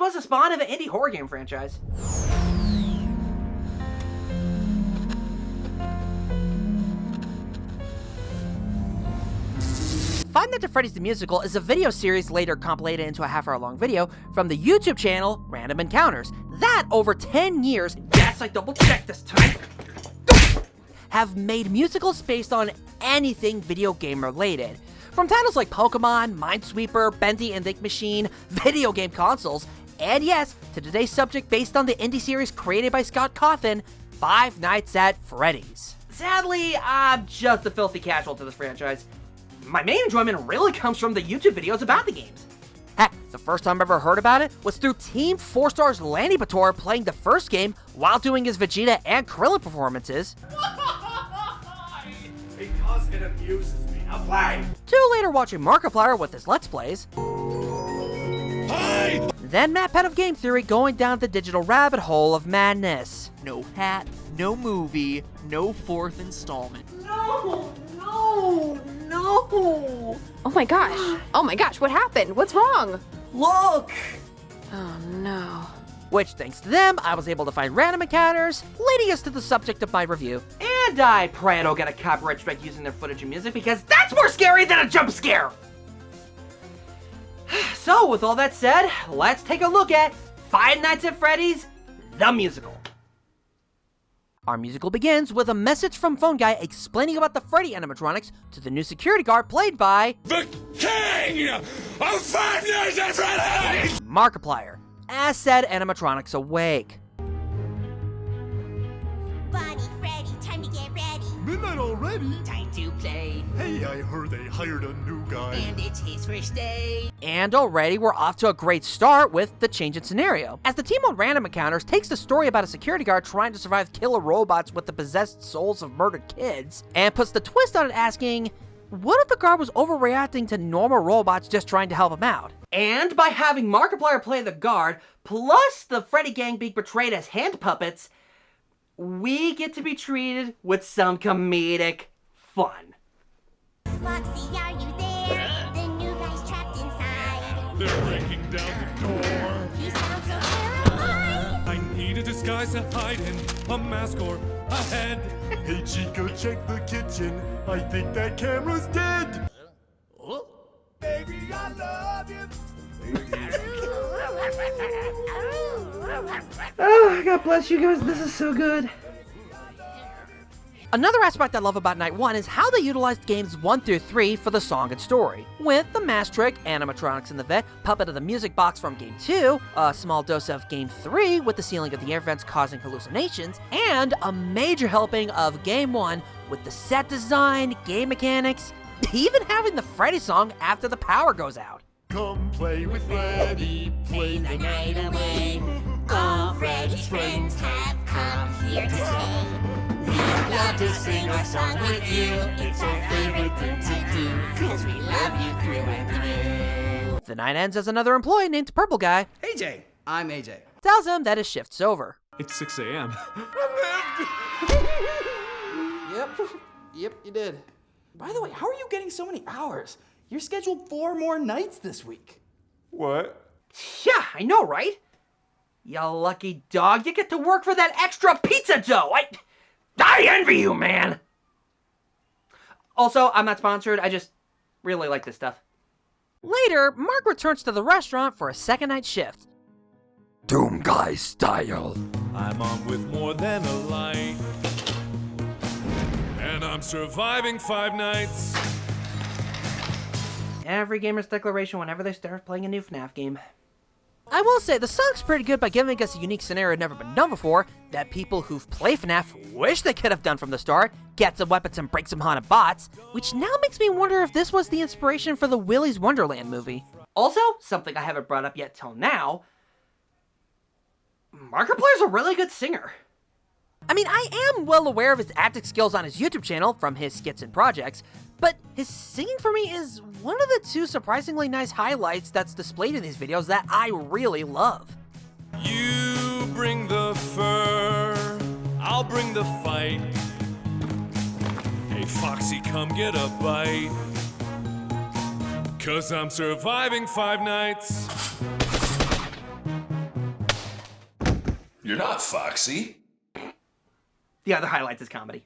was the spawn of an indie horror game franchise. Five Nights at Freddy's the Musical is a video series later compilated into a half-hour-long video from the YouTube channel Random Encounters that, over 10 years, yes, I double-checked this time, have made musicals based on anything video game related. From titles like Pokemon, Minesweeper, Bendy and Ink Machine, video game consoles, and yes, to today's subject based on the indie series created by 𝐏𝐀𝐓𝐑𝐄𝐎𝐍𝐒, Five Nights at Freddy's. Sadly, I'm just a filthy casual to this franchise. My main enjoyment really comes from the YouTube videos about the games. Heck, the first time I ever heard about it was through Team 4 Star's Lanny Bator playing the first game while doing his Vegeta and Krillin performances. Because it amuses me. I'll play! To later watching Markiplier with his Let's Plays. Hey! Then Matt Penn of Game Theory going down the digital rabbit hole of madness. No hat, no movie, no fourth installment. No! Oh my gosh, what happened? What's wrong? Look! Oh no. Which, thanks to them, I was able to find random encounters, leading us to the subject of my review. And I pray I don't get a copyright strike using their footage and music, because that's more scary than a jump scare! So, with all that said, let's take a look at Five Nights at Freddy's, the musical. Our musical begins with a message from Phone Guy explaining about the Freddy animatronics to the new security guard played by The King of Five Nights at Freddy's! Markiplier, as said animatronics awake. Bonnie, Freddy, time to get ready. Midnight already? Time to play. Hey, I heard they hired a new guy. And it's his first day. And already we're off to a great start with the change in scenario, as the team on Random Encounters takes the story about a security guard trying to survive killer robots with the possessed souls of murdered kids, and puts the twist on it asking, what if the guard was overreacting to normal robots just trying to help him out? And by having Markiplier play the guard, plus the Freddy gang being portrayed as hand puppets, we get to be treated with some comedic fun. Foxy, are you there? The new guy's trapped inside. They're breaking down the door. He sounds so terrifying. I need a disguise to hide in, a mask or a head. Hey, Chico, check the kitchen. I think that camera's dead. Baby, I love you. Oh, God bless you guys, this is so good. Another aspect I love about Night 1 is how they utilized games 1 through 3 for the song and story. With the Mask Trick, animatronics in the vet, puppet of the music box from Game 2, a small dose of Game 3 with the sealing of the air vents causing hallucinations, and a major helping of Game 1 with the set design, game mechanics, even having the Freddy song after the power goes out. Come play with Freddy, play the night away. All Freddy's friends have come here to stay. We'd love to sing our song with you. It's our favorite thing to do, 'cause we love you through and through. The night ends as another employee named Purple Guy AJ, I'm AJ. tells him that his shift's over. It's 6 a.m. Yep, you did. By the way, how are you getting so many hours? You're scheduled 4 more nights this week. What? Yeah, I know, right? You lucky dog, you get to work for that extra pizza dough! I envy you, man! Also, I'm not sponsored, I just really like this stuff. Later, Mark returns to the restaurant for a second night shift. Doom Guy style. I'm on with more than a light. And I'm surviving 5 nights. Every gamer's declaration whenever they start playing a new FNAF game. I will say, the song's pretty good by giving us a unique scenario never been done before, that people who've played FNAF wish they could have done from the start, get some weapons and break some haunted bots, which now makes me wonder if this was the inspiration for the Willy's Wonderland movie. Also, something I haven't brought up yet till now, Markiplier's a really good singer. I mean, I am well aware of his acting skills on his YouTube channel from his skits and projects, but his singing for me is one of the 2 surprisingly nice highlights that's displayed in these videos that I really love. You bring the fur, I'll bring the fight. Hey Foxy, come get a bite. 'Cause I'm surviving 5 nights. You're not Foxy. The other highlights is comedy.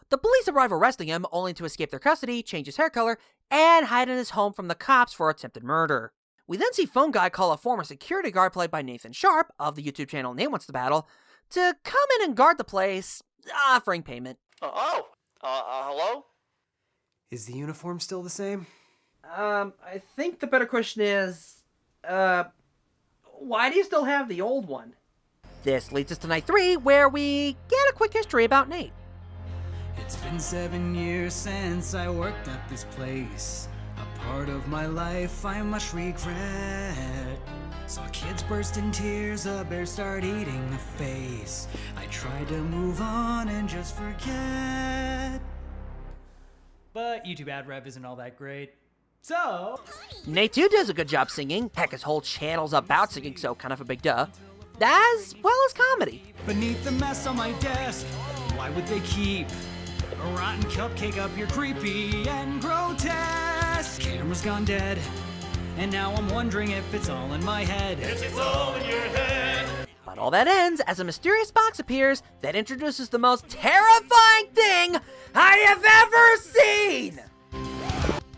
The police arrive arresting him, only to escape their custody, change his hair color, and hide in his home from the cops for attempted murder. We then see Phone Guy call a former security guard played by Nathan Sharp of the YouTube channel Nate Wants to Battle to come in and guard the place, offering payment. Hello? Is the uniform still the same? I think the better question is, why do you still have the old one? This leads us to night 3, where we get a quick history about Nate. It's been 7 years since I worked at this place. A part of my life I must regret. Saw kids burst in tears, a bear start eating a face. I tried to move on and just forget. But YouTube ad rev isn't all that great. So... Nate too does a good job singing. Heck, his whole channel's about singing, so kind of a big duh. As well as comedy. Beneath the mess on my desk, why would they keep a rotten cupcake up here? Creepy and grotesque. Camera's gone dead, and now I'm wondering if it's all in my head. If it's all in your head. But all that ends as a mysterious box appears that introduces the most terrifying thing I have ever seen!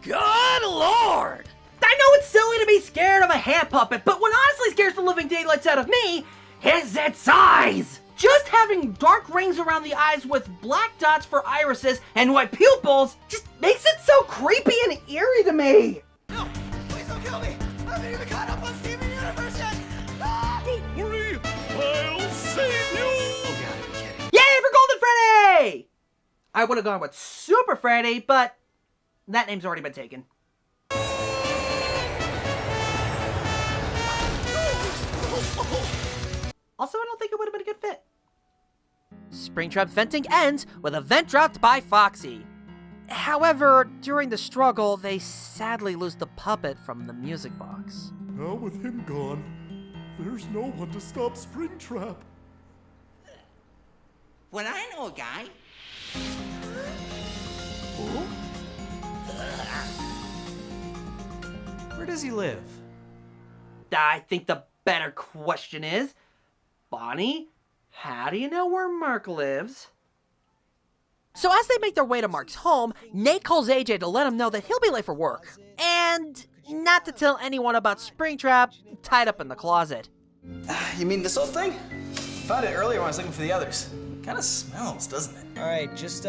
Good lord! I know it's silly to be scared of a hand puppet, but what honestly scares the living daylights out of me is its eyes! Just having dark rings around the eyes with black dots for irises and white pupils just makes it so creepy and eerie to me! No! Please don't kill me! I haven't even caught up on Steven Universe yet! Don't worry, I'll save you. You gotta be kidding. Yay for Golden Freddy! I would have gone with Super Freddy, but that name's already been taken. Also, I don't think it would have been a good fit. Springtrap venting ends with a vent dropped by Foxy. However, during the struggle, they sadly lose the puppet from the music box. Now with him gone, there's no one to stop Springtrap. Well, I know a guy. Where does he live? I think the better question is, Bonnie, how do you know where Mark lives? So as they make their way to Mark's home, Nate calls AJ to let him know that he'll be late for work. And not to tell anyone about Springtrap tied up in the closet. You mean this old thing? Found it earlier when I was looking for the others. Kinda smells, doesn't it? All right, just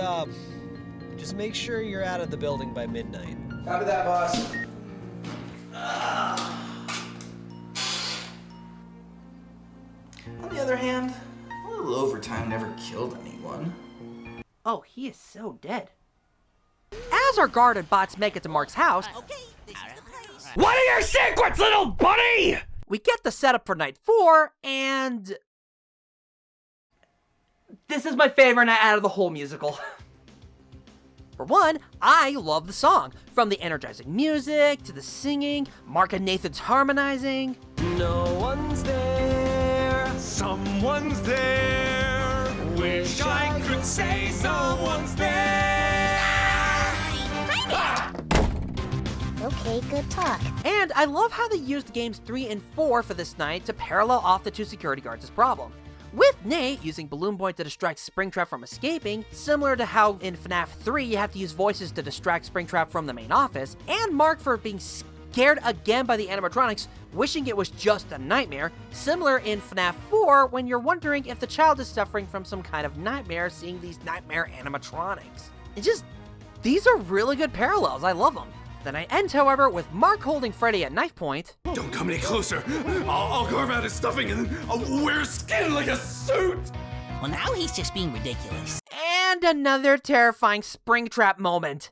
make sure you're out of the building by midnight. Copy that, boss. On the other hand, a little overtime never killed anyone. Oh, he is so dead. As our guard and bots make it to Mark's house, what are your secrets, little bunny? We get the setup for night 4, and this is my favorite night out of the whole musical. For one, I love the song. From the energizing music, to the singing, Mark and Nathan's harmonizing. No one's there. Someone's there. Wish I could say someone's there. Okay, good talk. And I love how they used games 3 and 4 for this night to parallel off the two security guards' problem. With Nate using Balloon Boy to distract Springtrap from escaping, similar to how in FNAF 3 you have to use voices to distract Springtrap from the main office, and Mark for being scared again by the animatronics, wishing it was just a nightmare, similar in FNAF 4 when you're wondering if the child is suffering from some kind of nightmare seeing these nightmare animatronics. These are really good parallels, I love them. The night ends, however, with Mark holding Freddy at knife point. Don't come any closer. I'll carve out his stuffing and then I'll wear his skin like a suit. Well, now he's just being ridiculous. And another terrifying Springtrap moment.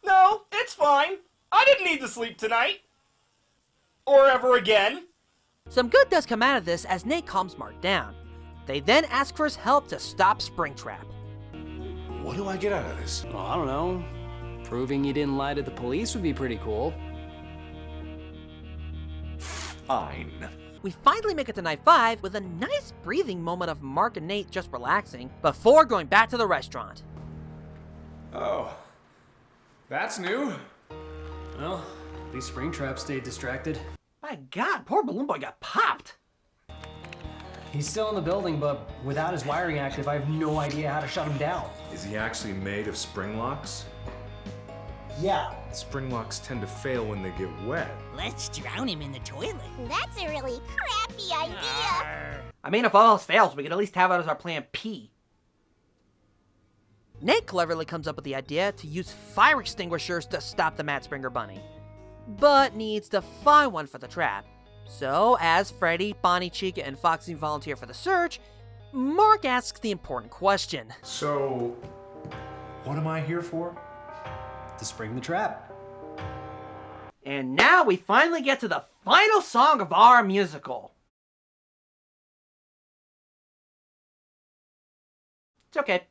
No, it's fine. I didn't need to sleep tonight. Or ever again. Some good does come out of this as Nate calms Mark down. They then ask for his help to stop Springtrap. What do I get out of this? Well, I don't know. Proving you didn't lie to the police would be pretty cool. Fine. We finally make it to night 5 with a nice breathing moment of Mark and Nate just relaxing before going back to the restaurant. Oh, That's new. Well, at least Springtrap stayed distracted. My God, poor Balloon Boy got popped. He's still in the building, but without his wiring active, I have no idea how to shut him down. Is he actually made of spring locks? Yeah. Spring locks tend to fail when they get wet. Let's drown him in the toilet. That's a really crappy idea. I mean, if all else fails, we could at least have it as our plan P. Nate cleverly comes up with the idea to use fire extinguishers to stop the Matt Springer bunny, but needs to find one for the trap. So, as Freddy, Bonnie, Chica, and Foxy volunteer for the search, Mark asks the important question. So, what am I here for? To spring the trap. And now we finally get to the final song of our musical. It's okay.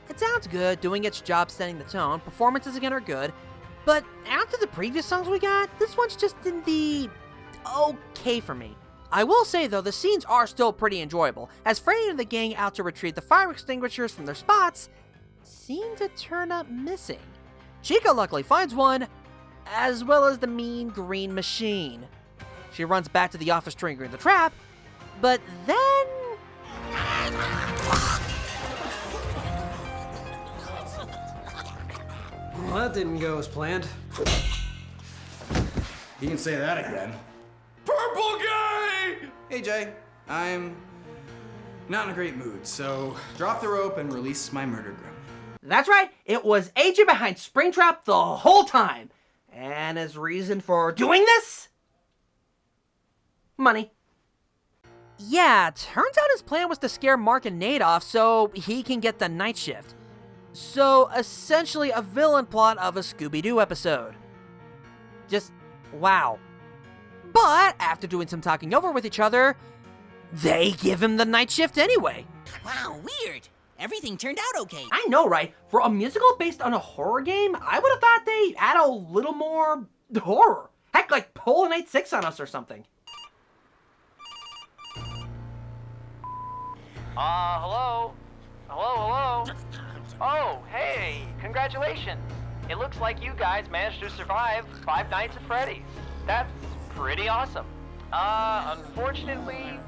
It sounds good, doing its job setting the tone, performances again are good, but after the previous songs we got, this one's just in the okay for me. I will say though, the scenes are still pretty enjoyable, as Freddy and the gang out to retrieve the fire extinguishers from their spots seem to turn up missing. Chica luckily finds one, as well as the mean green machine. She runs back to the office triggering the trap, but then... Well, that didn't go as planned. You can say that again. Purple guy! Hey, Jay. I'm not in a great mood, so drop the rope and release my murder groom. That's right, it was AJ behind Springtrap the whole time. And his reason for doing this? Money. Yeah, turns out his plan was to scare Mark and Nate off so he can get the night shift. So, essentially a villain plot of a Scooby-Doo episode. Just, wow. But, after doing some talking over with each other, they give him the night shift anyway. Wow, weird. Everything turned out okay. I know, right? For a musical based on a horror game, I would have thought they'd add a little more horror. Heck, like pull a Night 6 on us or something. Hello? Hello? Oh, hey, congratulations. It looks like you guys managed to survive 5 nights at Freddy's. That's pretty awesome. Unfortunately,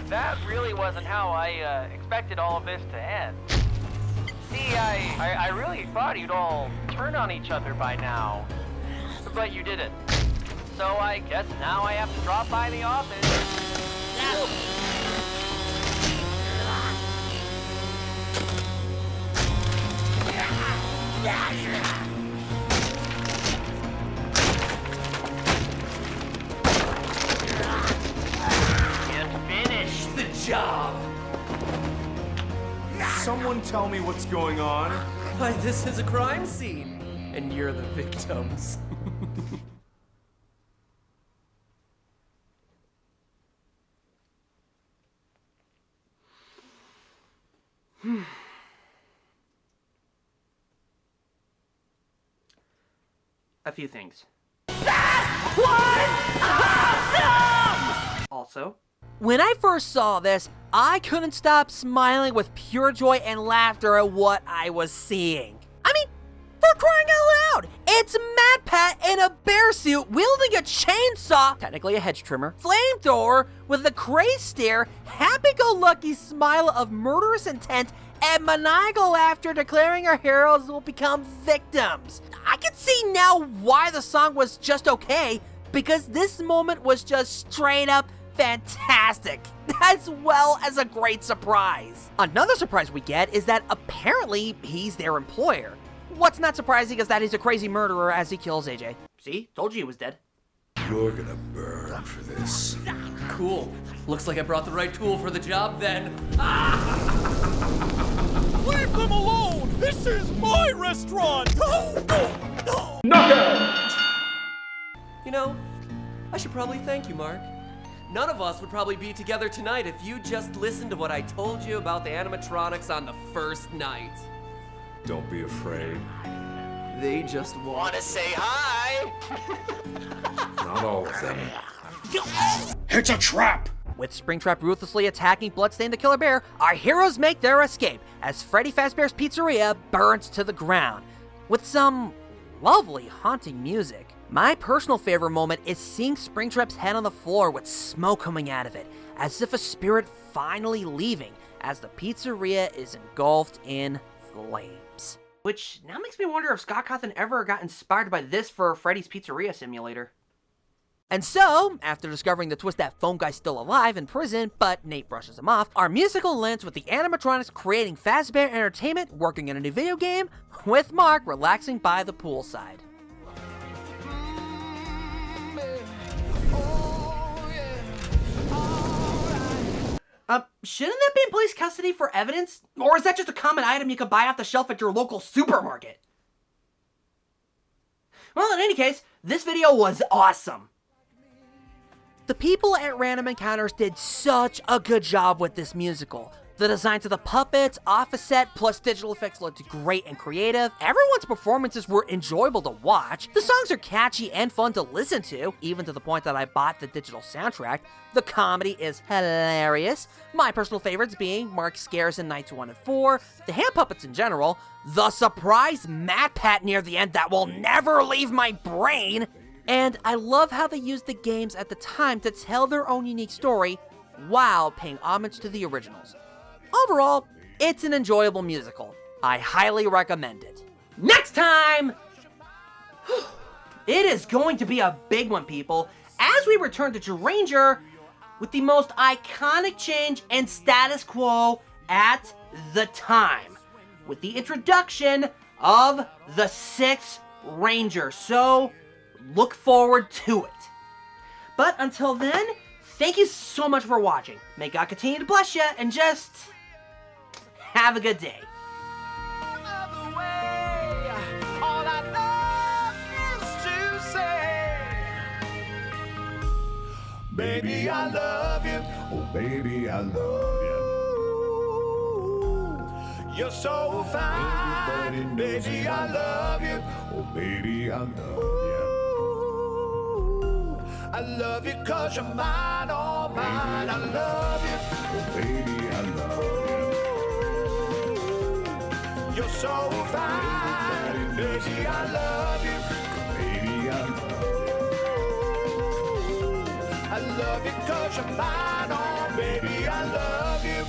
that really wasn't how I expected all of this to end. See, I really thought you'd all turn on each other by now, but you didn't. So I guess now I have to drop by the office. Finish the job. Someone tell me what's going on. Why, this is a crime scene, and you're the victims. A few things. Also, when I first saw this, I couldn't stop smiling with pure joy and laughter at what I was seeing. I mean, for crying out loud, it's Matt Pat in a bear suit wielding a chainsaw, technically a hedge trimmer, flamethrower, with a crazed stare, happy-go-lucky smile of murderous intent, and maniacal laughter declaring our heroes will become victims. I can see now why the song was just okay, because this moment was just straight up fantastic, as well as a great surprise. Another surprise we get is that apparently he's their employer. What's not surprising is that he's a crazy murderer as he kills AJ. See? Told you he was dead. You're gonna burn for this. Cool. Looks like I brought the right tool for the job then. Leave them alone! This is my restaurant! No! Knockout! You know, I should probably thank you, Mark. None of us would probably be together tonight if you just listened to what I told you about the animatronics on the first night. Don't be afraid. They just want to say hi! Not all of them. It's a trap! With Springtrap ruthlessly attacking Bloodstain the Killer Bear, our heroes make their escape as Freddy Fazbear's Pizzeria burns to the ground. with some lovely haunting music. My personal favorite moment is seeing Springtrap's head on the floor with smoke coming out of it, as if a spirit finally leaving, as the pizzeria is engulfed in flames. Which now makes me wonder if 𝐏𝐀𝐓𝐑𝐄𝐎𝐍𝐒 ever got inspired by this for Freddy's Pizzeria Simulator. And so, after discovering the twist that Phone Guy's still alive in prison, but Nate brushes him off, our musical ends with the animatronics creating Fazbear Entertainment working in a new video game, with Mark relaxing by the poolside. Shouldn't that be in police custody for evidence? Or is that just a common item you could buy off the shelf at your local supermarket? Well, in any case, this video was awesome. The people at Random Encounters did such a good job with this musical. The designs of the puppets, office set, plus digital effects looked great and creative. Everyone's performances were enjoyable to watch. The songs are catchy and fun to listen to, even to the point that I bought the digital soundtrack. The comedy is hilarious. My personal favorites being Mark Scares in Nights 1 and 4, the hand puppets in general, the surprise Mad Pat near the end that will never leave my brain, and I love how they used the games at the time to tell their own unique story while paying homage to the originals. Overall, it's an enjoyable musical. I highly recommend it. Next time! It is going to be a big one, people, as we return to Xandrew with the most iconic change in status quo at the time, with the introduction of the 6th Ranger, so look forward to it. But until then, thank you so much for watching. May God continue to bless you, and just have a good day. Baby, I love you. Oh, baby, I love you. You're so fine. Baby, I love you. Oh, baby, I love you. I love you 'cause you're mine, all mine. I love you. Oh, baby, I love you. You're so fine. Baby, I love you. Baby, I love you. I love you 'cause you're mine, oh baby, I love you.